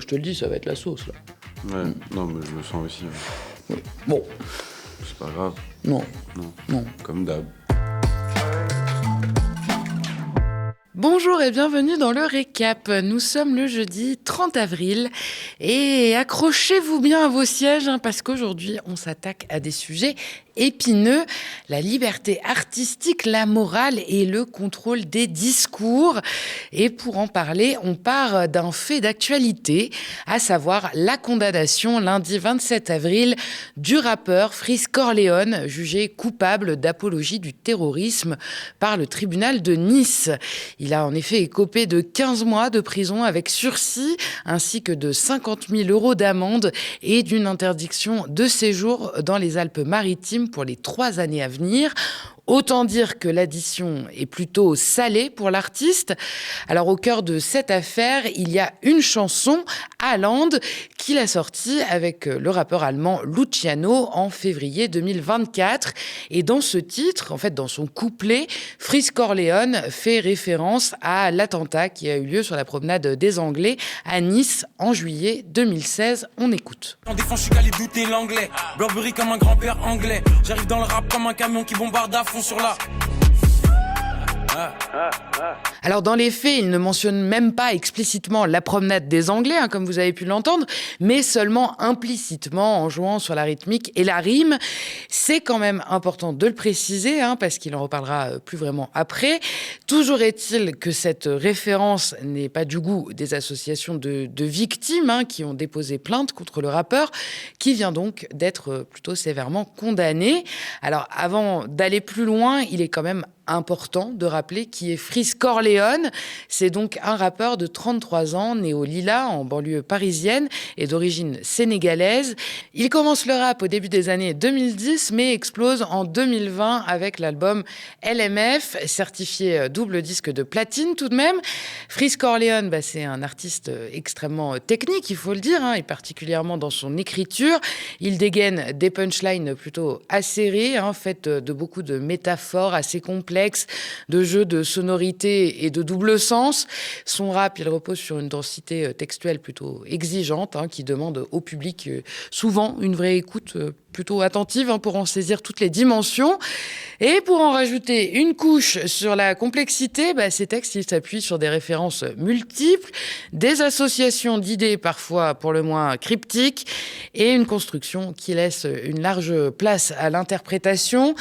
je te le dis, ça va être la sauce, là. Ouais, non, mais je le sens aussi. Bon. C'est pas grave. Non. Comme d'hab. Bonjour et bienvenue dans le récap. Nous sommes le jeudi 30 avril et accrochez-vous bien à vos sièges parce qu'aujourd'hui on s'attaque à des sujets épineux, la liberté artistique, la morale et le contrôle des discours. Et pour en parler, on part d'un fait d'actualité, à savoir la condamnation lundi 27 avril du rappeur Freeze Corleone, jugé coupable d'apologie du terrorisme par le tribunal de Nice. Il a en effet écopé de 15 mois de prison avec sursis, ainsi que de 50 000 € d'amende et d'une interdiction de séjour dans les Alpes-Maritimes pour les 3 années à venir. Autant dire que l'addition est plutôt salée pour l'artiste. Alors au cœur de cette affaire, il y a une chanson, Haaland, qu'il a sortie avec le rappeur allemand Luciano en février 2024. Et dans ce titre, en fait dans son couplet, Freeze Corleone fait référence à l'attentat qui a eu lieu sur la promenade des Anglais à Nice en juillet 2016. On écoute. En défense, je suis calé douter l'anglais. Burberry comme un grand-père anglais. J'arrive dans le rap comme un camion qui bombarde à fond sur la... Alors dans les faits, il ne mentionne même pas explicitement la promenade des Anglais, comme vous avez pu l'entendre, mais seulement implicitement en jouant sur la rythmique et la rime. C'est quand même important de le préciser, parce qu'il en reparlera plus vraiment après. Toujours est-il que cette référence n'est pas du goût des associations de victimes qui ont déposé plainte contre le rappeur, qui vient donc d'être plutôt sévèrement condamné. Alors avant d'aller plus loin, il est quand même important de rappeler qui est Freeze Corleone. C'est donc un rappeur de 33 ans, né au Lilas, en banlieue parisienne, et d'origine sénégalaise. Il commence le rap au début des années 2010, mais explose en 2020 avec l'album LMF, certifié double disque de platine tout de même. Freeze Corleone, c'est un artiste extrêmement technique, il faut le dire, et particulièrement dans son écriture. Il dégaine des punchlines plutôt acérées, faites de beaucoup de métaphores assez complexes, de jeux de sonorité et de double sens. Son rap, il repose sur une densité textuelle plutôt exigeante, qui demande au public souvent une vraie écoute plutôt attentive pour en saisir toutes les dimensions. Et pour en rajouter une couche sur la complexité, ces textes ils s'appuient sur des références multiples, des associations d'idées parfois pour le moins cryptiques et une construction qui laisse une large place à l'interprétation.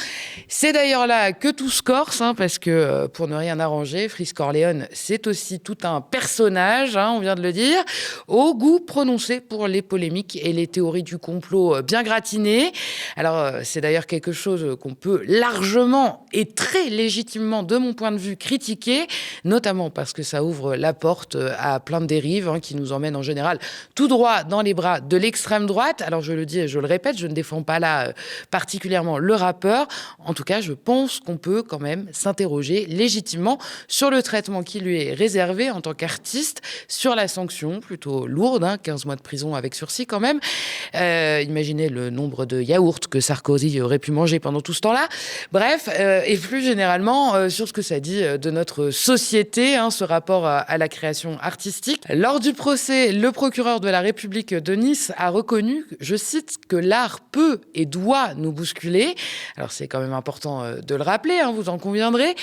C'est d'ailleurs là que tout se corse, parce que pour ne rien arranger, Freeze Corleone, c'est aussi tout un personnage, on vient de le dire, au goût prononcé pour les polémiques et les théories du complot bien gratinées. Alors, c'est d'ailleurs quelque chose qu'on peut largement et très légitimement, de mon point de vue, critiquer, notamment parce que ça ouvre la porte à plein de dérives qui nous emmènent en général tout droit dans les bras de l'extrême droite. Alors, je le dis et je le répète, je ne défends pas là particulièrement le rappeur. En tout cas, je pense qu'on peut quand même s'interroger légitimement sur le traitement qui lui est réservé en tant qu'artiste, sur la sanction plutôt lourde, 15 mois de prison avec sursis quand même. Imaginez le nombre de yaourts que Sarkozy aurait pu manger pendant tout ce temps-là. Bref, et plus généralement sur ce que ça dit de notre société, ce rapport à la création artistique. Lors du procès, le procureur de la République de Nice a reconnu, je cite, que l'art peut et doit nous bousculer. Alors c'est quand même important de le rappeler, vous en conviendrez.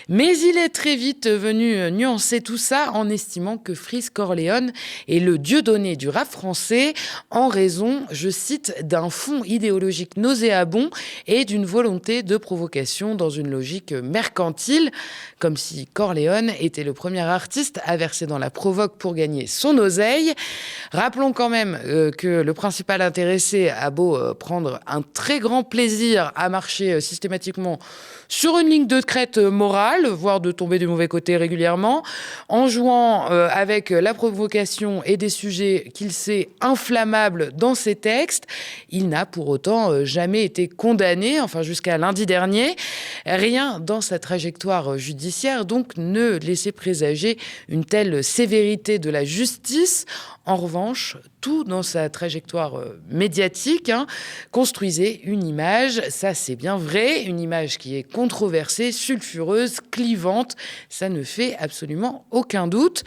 Mais il est très vite venu nuancer tout ça en estimant que Freeze Corleone est le dieudonné du rap français en raison, je cite, d'un fond idéologique nauséabond et d'une volonté de provocation dans une logique mercantile, comme si Corleone était le premier artiste à verser dans la provoque pour gagner son oseille. Rappelons quand même que le principal intéressé a beau prendre un très grand plaisir à marcher systématiquement sur une ligne de crête morale, voire de tomber du mauvais côté régulièrement, en jouant avec la provocation et des sujets qu'il sait inflammables dans ses textes. Il n'a pour autant jamais été condamné, enfin jusqu'à lundi dernier. Rien dans sa trajectoire judiciaire donc ne laissait présager une telle sévérité de la justice. En revanche, tout dans sa trajectoire médiatique, construisait une image, ça c'est bien vrai, une image qui est controversée, sulfureuse, clivante, ça ne fait absolument aucun doute.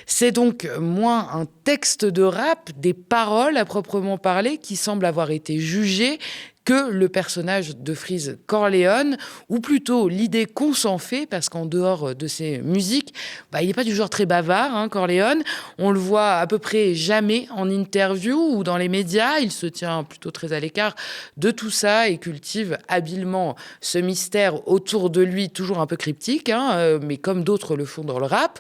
C'est donc moins un texte de rap, des paroles à proprement parler, qui semblent avoir été jugées que le personnage de Freeze Corleone, ou plutôt l'idée qu'on s'en fait, parce qu'en dehors de ses musiques, il n'est pas du genre très bavard, Corleone. On le voit à peu près jamais en interview ou dans les médias. Il se tient plutôt très à l'écart de tout ça et cultive habilement ce mystère autour de lui, toujours un peu cryptique, mais comme d'autres le font dans le rap.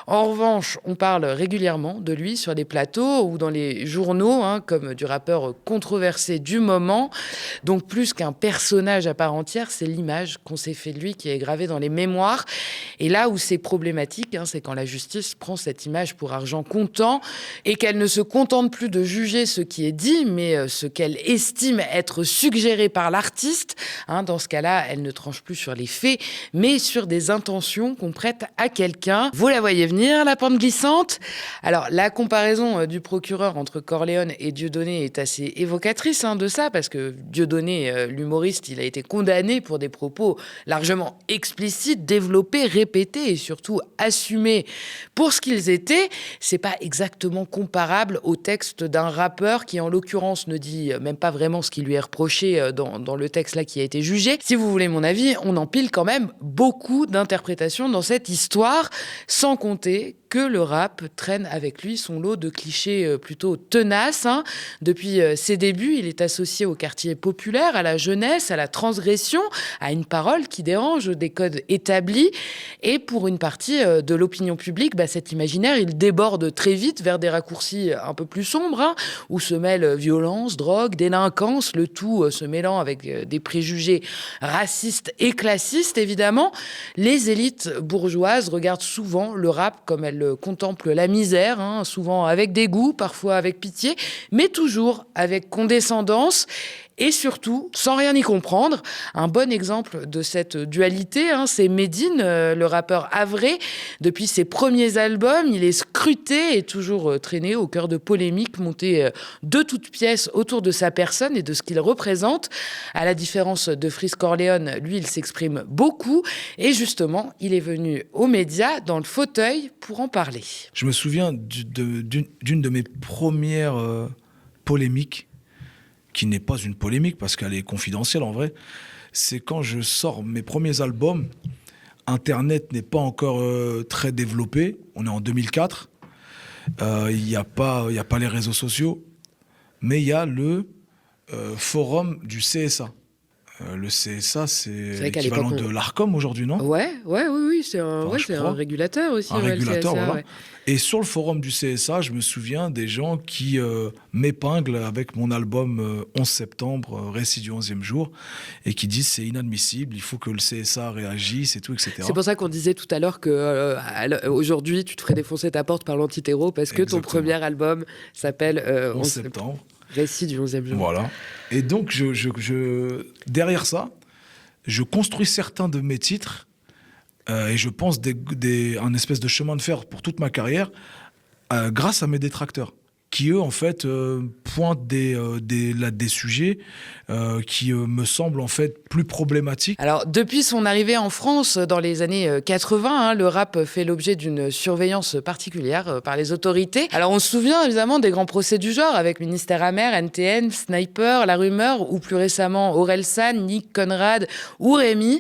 En revanche, on parle régulièrement de lui sur les plateaux ou dans les journaux, comme du rappeur controversé du moment. Donc plus qu'un personnage à part entière, c'est l'image qu'on s'est fait de lui qui est gravée dans les mémoires. Et là où c'est problématique, c'est quand la justice prend cette image pour argent comptant et qu'elle ne se contente plus de juger ce qui est dit, mais ce qu'elle estime être suggéré par l'artiste. Dans ce cas-là, elle ne tranche plus sur les faits, mais sur des intentions qu'on prête à quelqu'un. Vous la voyez venir, la pente glissante ? Alors, la comparaison du procureur entre Corleone et Dieudonné est assez évocatrice de ça, parce que Dieudonné, l'humoriste, il a été condamné pour des propos largement explicites, développés, répétés et surtout assumés pour ce qu'ils étaient. C'est pas exactement comparable au texte d'un rappeur qui, en l'occurrence, ne dit même pas vraiment ce qui lui est reproché dans le texte là qui a été jugé. Si vous voulez mon avis, on empile quand même beaucoup d'interprétations dans cette histoire, sans compter que le rap traîne avec lui son lot de clichés plutôt tenaces. Depuis ses débuts, il est associé au quartier populaire, à la jeunesse, à la transgression, à une parole qui dérange des codes établis. Et pour une partie de l'opinion publique, cet imaginaire, il déborde très vite vers des raccourcis un peu plus sombres, où se mêlent violence, drogue, délinquance, le tout se mêlant avec des préjugés racistes et classistes, évidemment. Les élites bourgeoises regardent souvent le rap comme elles contemplent la misère, souvent avec dégoût, parfois avec pitié, mais toujours avec condescendance. Et surtout, sans rien y comprendre. Un bon exemple de cette dualité, c'est Medine, le rappeur havrais. Depuis ses premiers albums, il est scruté et toujours traîné au cœur de polémiques montées de toutes pièces autour de sa personne et de ce qu'il représente. À la différence de Freeze Corleone, lui, il s'exprime beaucoup. Et justement, il est venu aux médias, dans le fauteuil, pour en parler. Je me souviens d'une de mes premières polémiques, qui n'est pas une polémique parce qu'elle est confidentielle en vrai, c'est quand je sors mes premiers albums. Internet n'est pas encore très développé, on est en 2004, il n'y a pas les réseaux sociaux, mais il y a le forum du CSA. Le CSA, c'est l'équivalent de l'Arcom aujourd'hui, non ? Oui, c'est un régulateur aussi. Un régulateur, CSA, voilà. Ouais. Et sur le forum du CSA, je me souviens des gens qui m'épinglent avec mon album 11 septembre, Récit du 11e jour, et qui disent c'est inadmissible, il faut que le CSA réagisse et tout, etc. C'est pour ça qu'on disait tout à l'heure que aujourd'hui, tu te ferais défoncer ta porte par l'antitéro parce que ton premier album s'appelle 11 septembre. Récit du 11e jour. Voilà. Et donc, derrière ça, je construis certains de mes titres et je pense un espèce de chemin de fer pour toute ma carrière grâce à mes détracteurs qui, eux, en fait, pointent des sujets qui me semblent, en fait, plus problématiques. Alors, depuis son arrivée en France dans les années 80, le rap fait l'objet d'une surveillance particulière par les autorités. Alors, on se souvient, évidemment, des grands procès du genre avec Ministère Amer, NTN, Sniper, La Rumeur, ou plus récemment, Orelsan, Nick, Conrad ou Rémi.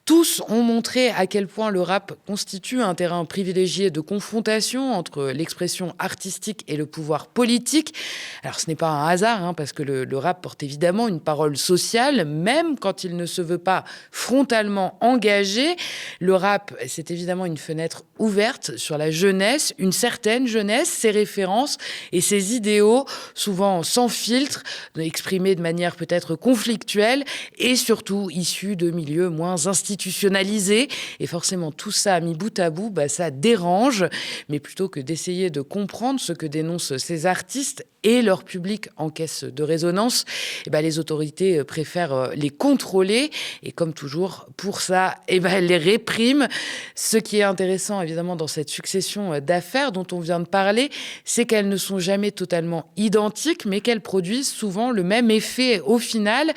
Tous ont montré à quel point le rap constitue un terrain privilégié de confrontation entre l'expression artistique et le pouvoir politique. Alors ce n'est pas un hasard, parce que le rap porte évidemment une parole sociale, même quand il ne se veut pas frontalement engagé. Le rap, c'est évidemment une fenêtre ouverte sur la jeunesse, une certaine jeunesse, ses références et ses idéaux, souvent sans filtre, exprimés de manière peut-être conflictuelle et surtout issus de milieux moins institutionnels. institutionnalisé. Et forcément, tout ça mis bout à bout, ça dérange. Mais plutôt que d'essayer de comprendre ce que dénoncent ces artistes et leur public en caisse de résonance, les autorités préfèrent les contrôler. Et comme toujours, pour ça, elles les répriment. Ce qui est intéressant, évidemment, dans cette succession d'affaires dont on vient de parler, c'est qu'elles ne sont jamais totalement identiques, mais qu'elles produisent souvent le même effet au final.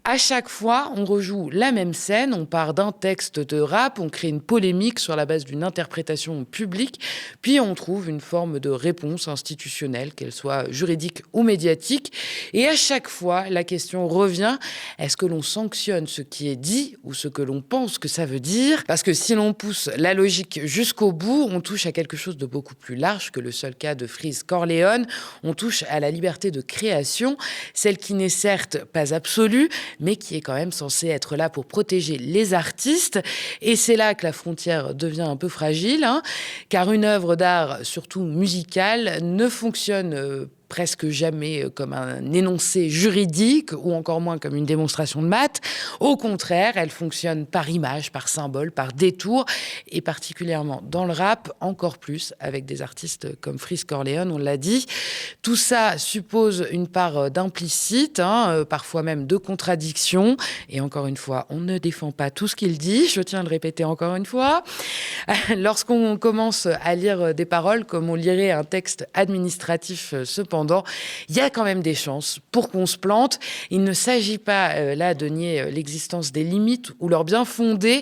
À chaque fois, on rejoue la même scène, on part d'un texte de rap, on crée une polémique sur la base d'une interprétation publique, puis on trouve une forme de réponse institutionnelle, qu'elle soit juridique ou médiatique. Et à chaque fois, la question revient, est-ce que l'on sanctionne ce qui est dit ou ce que l'on pense que ça veut dire ? Parce que si l'on pousse la logique jusqu'au bout, on touche à quelque chose de beaucoup plus large que le seul cas de Freeze Corleone. On touche à la liberté de création, celle qui n'est certes pas absolue, mais qui est quand même censé être là pour protéger les artistes. Et c'est là que la frontière devient un peu fragile, car une œuvre d'art, surtout musicale, ne fonctionne presque jamais comme un énoncé juridique ou encore moins comme une démonstration de maths. Au contraire, elle fonctionne par image, par symbole, par détour et particulièrement dans le rap, encore plus avec des artistes comme Freeze Corleone, on l'a dit. Tout ça suppose une part d'implicite, parfois même de contradiction. Et encore une fois, on ne défend pas tout ce qu'il dit, je tiens à le répéter encore une fois. Lorsqu'on commence à lire des paroles comme on lirait un texte administratif, cependant, il y a quand même des chances pour qu'on se plante. Il ne s'agit pas là de nier l'existence des limites ou leur bien fondé,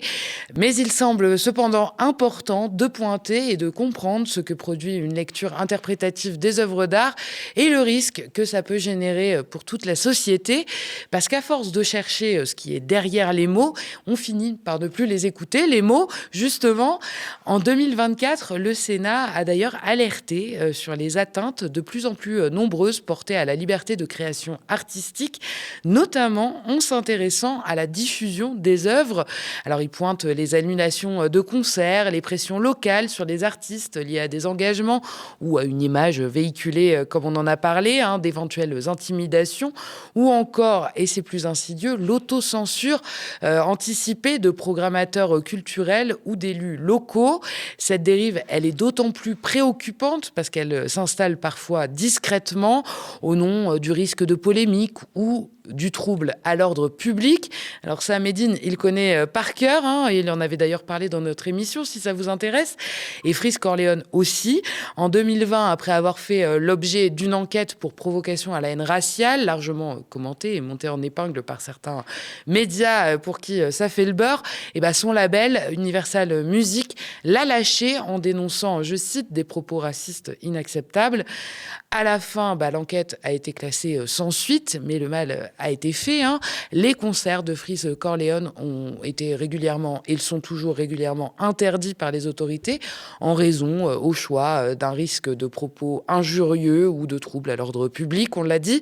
mais il semble cependant important de pointer et de comprendre ce que produit une lecture interprétative des œuvres d'art et le risque que ça peut générer pour toute la société, parce qu'à force de chercher ce qui est derrière les mots, on finit par ne plus les écouter. Les mots, justement, en 2024, le Sénat a d'ailleurs alerté sur les atteintes de plus en plus nombreuses portées à la liberté de création artistique, notamment en s'intéressant à la diffusion des œuvres. Alors, il pointe les annulations de concerts, les pressions locales sur les artistes liées à des engagements ou à une image véhiculée, comme on en a parlé, d'éventuelles intimidations, ou encore, et c'est plus insidieux, l'autocensure anticipée de programmateurs culturels ou d'élus locaux. Cette dérive, elle est d'autant plus préoccupante parce qu'elle s'installe parfois discrètement au nom du risque de polémique ou du trouble à l'ordre public. Alors ça, Medine, il connaît par cœur, et il en avait d'ailleurs parlé dans notre émission, si ça vous intéresse. Et Freeze Corleone aussi. En 2020, après avoir fait l'objet d'une enquête pour provocation à la haine raciale, largement commentée et montée en épingle par certains médias pour qui ça fait le beurre, son label, Universal Music, l'a lâché en dénonçant, je cite, des propos racistes inacceptables. À la fin, l'enquête a été classée sans suite, mais le mal a été fait. Les concerts de Freeze Corleone ont été régulièrement, et ils sont toujours régulièrement, interdits par les autorités en raison au choix d'un risque de propos injurieux ou de troubles à l'ordre public, on l'a dit.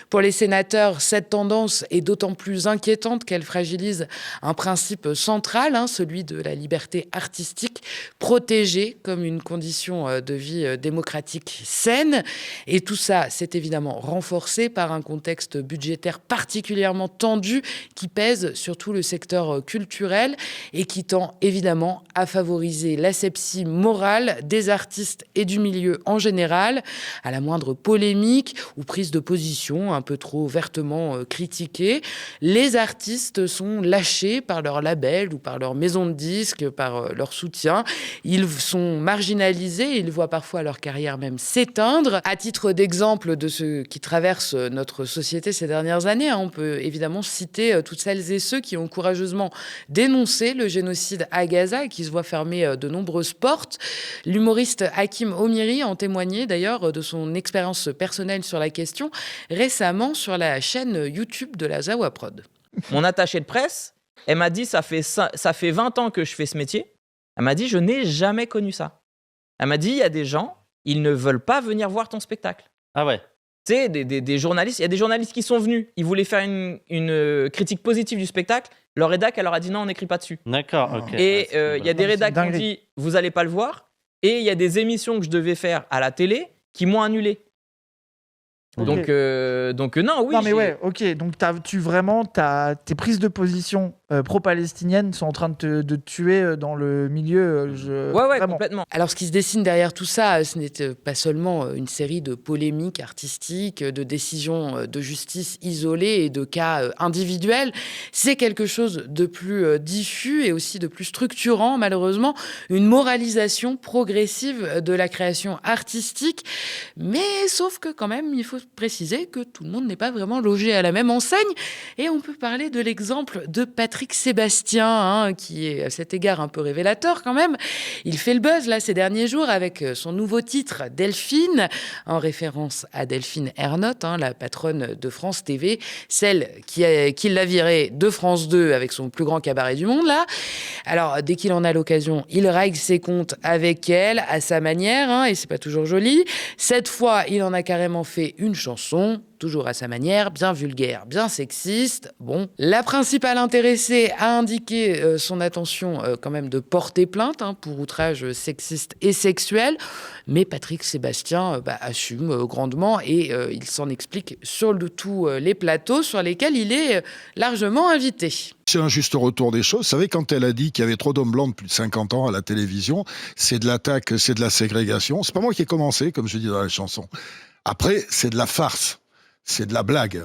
Pour les sénateurs, cette tendance est d'autant plus inquiétante qu'elle fragilise un principe central, celui de la liberté artistique, protégée comme une condition de vie démocratique saine. Et tout ça, c'est évidemment renforcé par un contexte budgétaire particulièrement tendu qui pèse sur tout le secteur culturel et qui tend évidemment à favoriser l'asepsie morale des artistes et du milieu en général. À la moindre polémique ou prise de position un peu trop vertement critiquée, les artistes sont lâchés par leur label ou par leur maison de disques, par leur soutien. Ils sont marginalisés, ils voient parfois leur carrière même s'éteindre. À titre d'exemple de ce qui traverse notre société ces dernières années, on peut évidemment citer toutes celles et ceux qui ont courageusement dénoncé le génocide à Gaza et qui se voient fermer de nombreuses portes. L'humoriste Hakim Omiri en témoignait d'ailleurs de son expérience personnelle sur la question récemment sur la chaîne YouTube de la Zawa Prod. Mon attachée de presse, elle m'a dit ça fait 20 ans que je fais ce métier. Elle m'a dit je n'ai jamais connu ça. Elle m'a dit il y a des gens, ils ne veulent pas venir voir ton spectacle. Ah ouais. Tu sais, des journalistes, il y a des journalistes qui sont venus, ils voulaient faire une critique positive du spectacle, leur rédac, elle leur a dit non, on n'écrit pas dessus. D'accord, ok. Et il y a des rédacs qui ont dit vous n'allez pas le voir, et il y a des émissions que je devais faire à la télé qui m'ont annulé. Okay. Donc non, oui. Non mais ouais, ok. Donc tes prises de position pro-palestiniennes sont en train de te tuer dans le milieu. Ouais, vraiment. complètement. Alors, ce qui se dessine derrière tout ça, ce n'est pas seulement une série de polémiques artistiques, de décisions de justice isolées et de cas individuels. C'est quelque chose de plus diffus et aussi de plus structurant, malheureusement, une moralisation progressive de la création artistique. Mais sauf que quand même, il faut préciser que tout le monde n'est pas vraiment logé à la même enseigne. Et on peut parler de l'exemple de Patrick Sébastien, qui est à cet égard un peu révélateur quand même. Il fait le buzz là ces derniers jours avec son nouveau titre Delphine, en référence à Delphine Ernotte, la patronne de France TV, celle qui l'a virée de France 2 avec son plus grand cabaret du monde là. Alors dès qu'il en a l'occasion, il règle ses comptes avec elle à sa manière, et c'est pas toujours joli. Cette fois, il en a carrément fait une chanson, toujours à sa manière, bien vulgaire, bien sexiste. Bon, la principale intéressée a indiqué son intention quand même de porter plainte pour outrage sexiste et sexuel, mais Patrick Sébastien assume grandement et il s'en explique sur tous les plateaux sur lesquels il est largement invité. C'est un juste retour des choses. Vous savez, quand elle a dit qu'il y avait trop d'hommes blancs de plus de 50 ans à la télévision, c'est de l'attaque, c'est de la ségrégation. C'est pas moi qui ai commencé, comme je dis dans la chanson. Après, c'est de la farce. C'est de la blague.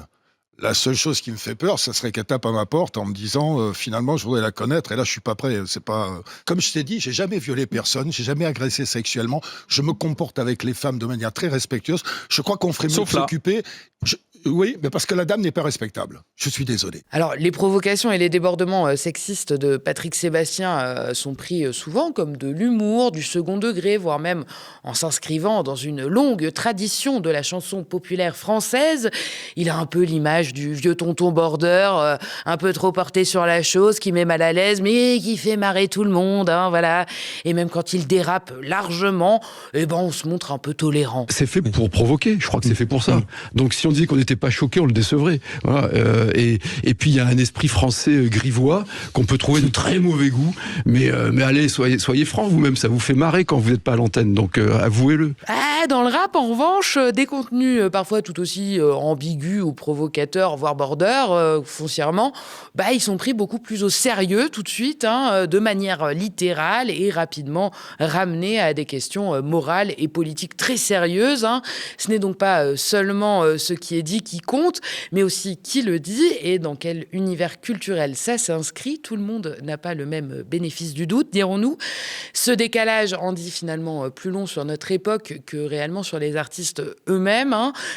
La seule chose qui me fait peur, ça serait qu'elle tape à ma porte en me disant finalement je voudrais la connaître et là je suis pas prêt. C'est pas comme je t'ai dit, j'ai jamais violé personne, j'ai jamais agressé sexuellement. Je me comporte avec les femmes de manière très respectueuse. Je crois qu'on ferait mieux de s'occuper. Oui, mais parce que la dame n'est pas respectable. Je suis désolé. Alors, les provocations et les débordements sexistes de Patrick Sébastien sont pris souvent comme de l'humour, du second degré, voire même en s'inscrivant dans une longue tradition de la chanson populaire française. Il a un peu l'image du vieux tonton border, un peu trop porté sur la chose, qui met mal à l'aise, mais qui fait marrer tout le monde, voilà. Et même quand il dérape largement, on se montre un peu tolérant. C'est fait pour provoquer, je crois que c'est fait pour ça. Donc si on disait qu'on n'était pas choqué, on le décevrait. Voilà. Et puis il y a un esprit français grivois qu'on peut trouver de très mauvais goût, mais allez, soyez francs vous-même, ça vous fait marrer quand vous n'êtes pas à l'antenne, donc avouez-le. Dans le rap, en revanche, des contenus parfois tout aussi ambigus ou provocateurs, voire border, foncièrement, ils sont pris beaucoup plus au sérieux tout de suite, de manière littérale et rapidement ramenés à des questions morales et politiques très sérieuses. Ce n'est donc pas seulement ce qui est dit qui compte, mais aussi qui le dit et dans quel univers culturel ça s'inscrit. Tout le monde n'a pas le même bénéfice du doute, dirons-nous. Ce décalage en dit finalement plus long sur notre époque que réellement sur les artistes eux-mêmes,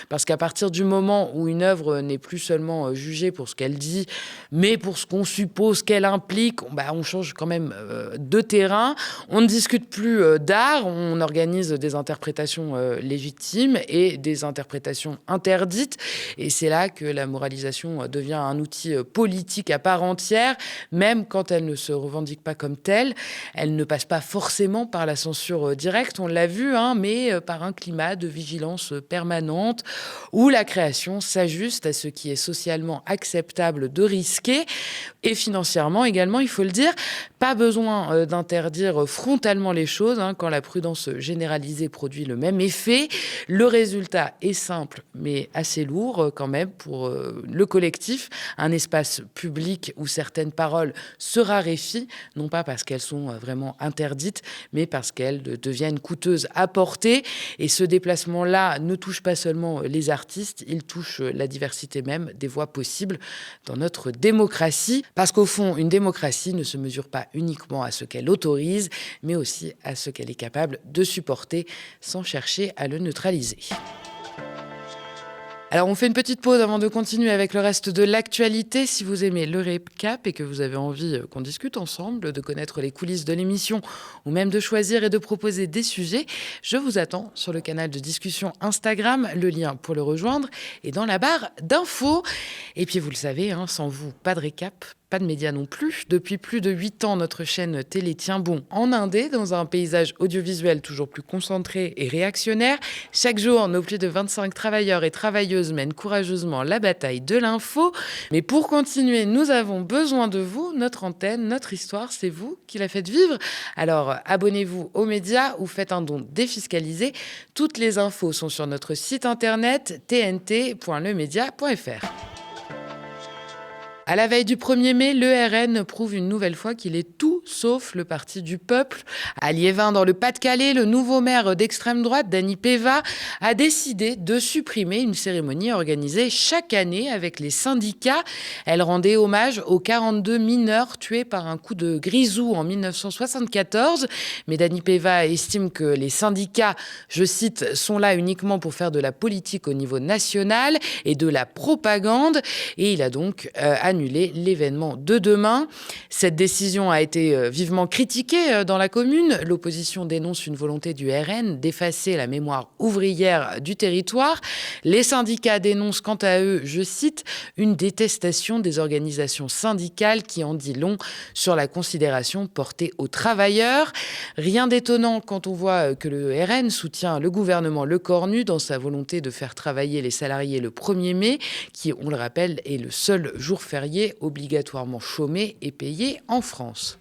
parce qu'à partir du moment où une œuvre n'est plus seulement jugée pour ce qu'elle dit, mais pour ce qu'on suppose qu'elle implique, on change quand même de terrain. On ne discute plus d'art, on organise des interprétations légitimes et des interprétations interdites. Et c'est là que la moralisation devient un outil politique à part entière, même quand elle ne se revendique pas comme telle. Elle ne passe pas forcément par la censure directe, on l'a vu, mais par un climat de vigilance permanente où la création s'ajuste à ce qui est socialement acceptable de risquer. Et financièrement également, il faut le dire, pas besoin d'interdire frontalement les choses quand la prudence généralisée produit le même effet. Le résultat est simple, mais assez lourd quand même pour le collectif. Un espace public où certaines paroles se raréfient, non pas parce qu'elles sont vraiment interdites, mais parce qu'elles deviennent coûteuses à porter. Et ce déplacement-là ne touche pas seulement les artistes, il touche la diversité même des voix possibles dans notre démocratie. Parce qu'au fond, une démocratie ne se mesure pas uniquement à ce qu'elle autorise, mais aussi à ce qu'elle est capable de supporter sans chercher à le neutraliser. Alors, on fait une petite pause avant de continuer avec le reste de l'actualité. Si vous aimez le récap et que vous avez envie qu'on discute ensemble, de connaître les coulisses de l'émission ou même de choisir et de proposer des sujets, je vous attends sur le canal de discussion Instagram. Le lien pour le rejoindre est dans la barre d'infos. Et puis, vous le savez, sans vous, pas de récap. Pas de médias non plus. Depuis plus de 8 ans, notre chaîne télé tient bon en indé, dans un paysage audiovisuel toujours plus concentré et réactionnaire. Chaque jour, nos plus de 25 travailleurs et travailleuses mènent courageusement la bataille de l'info. Mais pour continuer, nous avons besoin de vous. Notre antenne, notre histoire, c'est vous qui la faites vivre. Alors, abonnez-vous aux médias ou faites un don défiscalisé. Toutes les infos sont sur notre site internet tnt.lemedia.fr. À la veille du 1er mai, le RN prouve une nouvelle fois qu'il est tout sauf le parti du peuple. À Liévin, dans le Pas-de-Calais, le nouveau maire d'extrême droite, Dany Peva, a décidé de supprimer une cérémonie organisée chaque année avec les syndicats. Elle rendait hommage aux 42 mineurs tués par un coup de grisou en 1974. Mais Dany Peva estime que les syndicats, je cite, sont là uniquement pour faire de la politique au niveau national et de la propagande. Et il a donc annuler l'événement de demain. Cette décision a été vivement critiquée dans la commune. L'opposition dénonce une volonté du RN d'effacer la mémoire ouvrière du territoire. Les syndicats dénoncent quant à eux, je cite, une détestation des organisations syndicales qui en dit long sur la considération portée aux travailleurs. Rien d'étonnant quand on voit que le RN soutient le gouvernement Lecornu dans sa volonté de faire travailler les salariés le 1er mai, qui, on le rappelle, est le seul jour férié obligatoirement chômé et payé en France.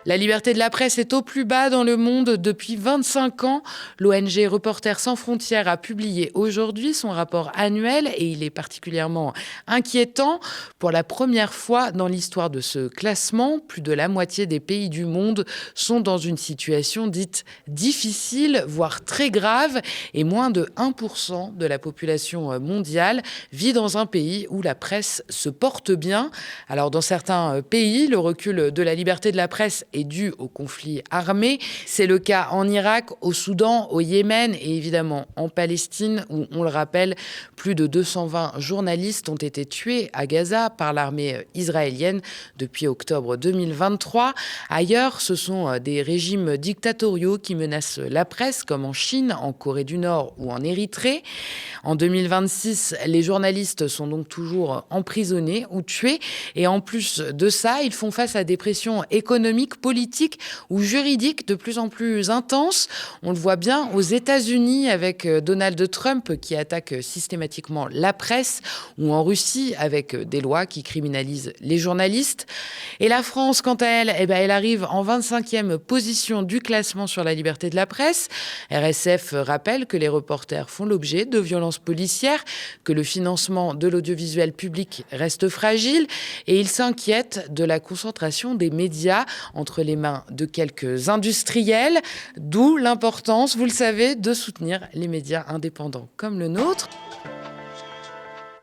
La liberté de la presse est au plus bas dans le monde depuis 25 ans. L'ONG Reporters sans frontières a publié aujourd'hui son rapport annuel et il est particulièrement inquiétant. Pour la première fois dans l'histoire de ce classement, plus de la moitié des pays du monde sont dans une situation dite difficile, voire très grave, et moins de 1% de la population mondiale vit dans un pays où la presse se porte bien. Alors dans certains pays, le recul de la liberté de la presse est dû au conflit armé. C'est le cas en Irak, au Soudan, au Yémen et évidemment en Palestine où, on le rappelle, plus de 220 journalistes ont été tués à Gaza par l'armée israélienne depuis octobre 2023. Ailleurs, ce sont des régimes dictatoriaux qui menacent la presse, comme en Chine, en Corée du Nord ou en Érythrée. En 2026, les journalistes sont donc toujours emprisonnés ou tués. Et en plus de ça, ils font face à des pressions économiques, politiques ou juridiques de plus en plus intenses. On le voit bien aux États-Unis avec Donald Trump qui attaque systématiquement la presse, ou en Russie avec des lois qui criminalisent les journalistes. Et la France, quant à elle, elle arrive en 25e position du classement sur la liberté de la presse. RSF rappelle que les reporters font l'objet de violences policières, que le financement de l'audiovisuel public reste fragile et il s'inquiète de la concentration des médias entre les mains de quelques industriels, d'où l'importance, vous le savez, de soutenir les médias indépendants comme le nôtre.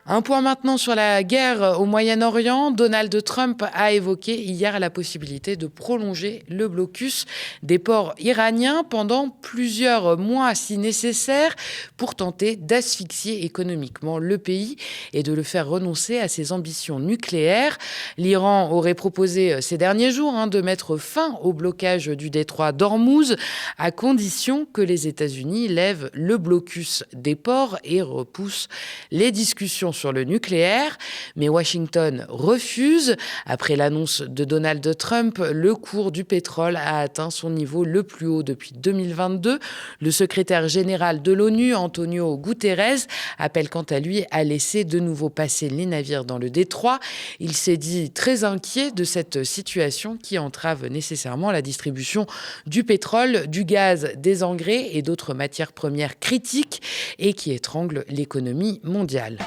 Un point maintenant sur la guerre au Moyen-Orient. Donald Trump a évoqué hier la possibilité de prolonger le blocus des ports iraniens pendant plusieurs mois si nécessaire pour tenter d'asphyxier économiquement le pays et de le faire renoncer à ses ambitions nucléaires. L'Iran aurait proposé ces derniers jours de mettre fin au blocage du détroit d'Ormuz à condition que les États-Unis lèvent le blocus des ports et repoussent les discussions sur le nucléaire, mais Washington refuse. Après l'annonce de Donald Trump, le cours du pétrole a atteint son niveau le plus haut depuis 2022. Le secrétaire général de l'ONU, Antonio Guterres, appelle quant à lui à laisser de nouveau passer les navires dans le détroit. Il s'est dit très inquiet de cette situation qui entrave nécessairement la distribution du pétrole, du gaz, des engrais et d'autres matières premières critiques et qui étrangle l'économie mondiale.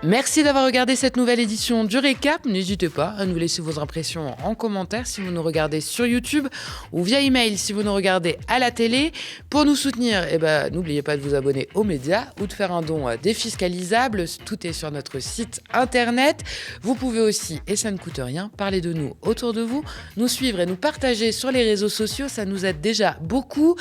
Merci d'avoir regardé cette nouvelle édition du Récap. N'hésitez pas à nous laisser vos impressions en commentaire si vous nous regardez sur YouTube ou via email si vous nous regardez à la télé. Pour nous soutenir, n'oubliez pas de vous abonner aux médias ou de faire un don défiscalisable. Tout est sur notre site internet. Vous pouvez aussi, et ça ne coûte rien, parler de nous autour de vous, nous suivre et nous partager sur les réseaux sociaux. Ça nous aide déjà beaucoup.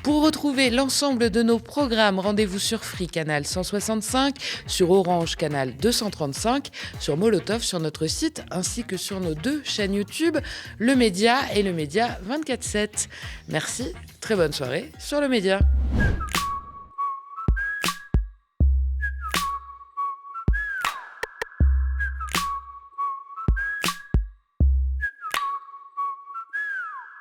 Pour retrouver l'ensemble de nos programmes, rendez-vous sur Free, canal 165, sur Orange, canal 235, sur Molotov, sur notre site, ainsi que sur nos 2 chaînes YouTube, Le Média et Le Média 24/7. Merci, très bonne soirée sur Le Média.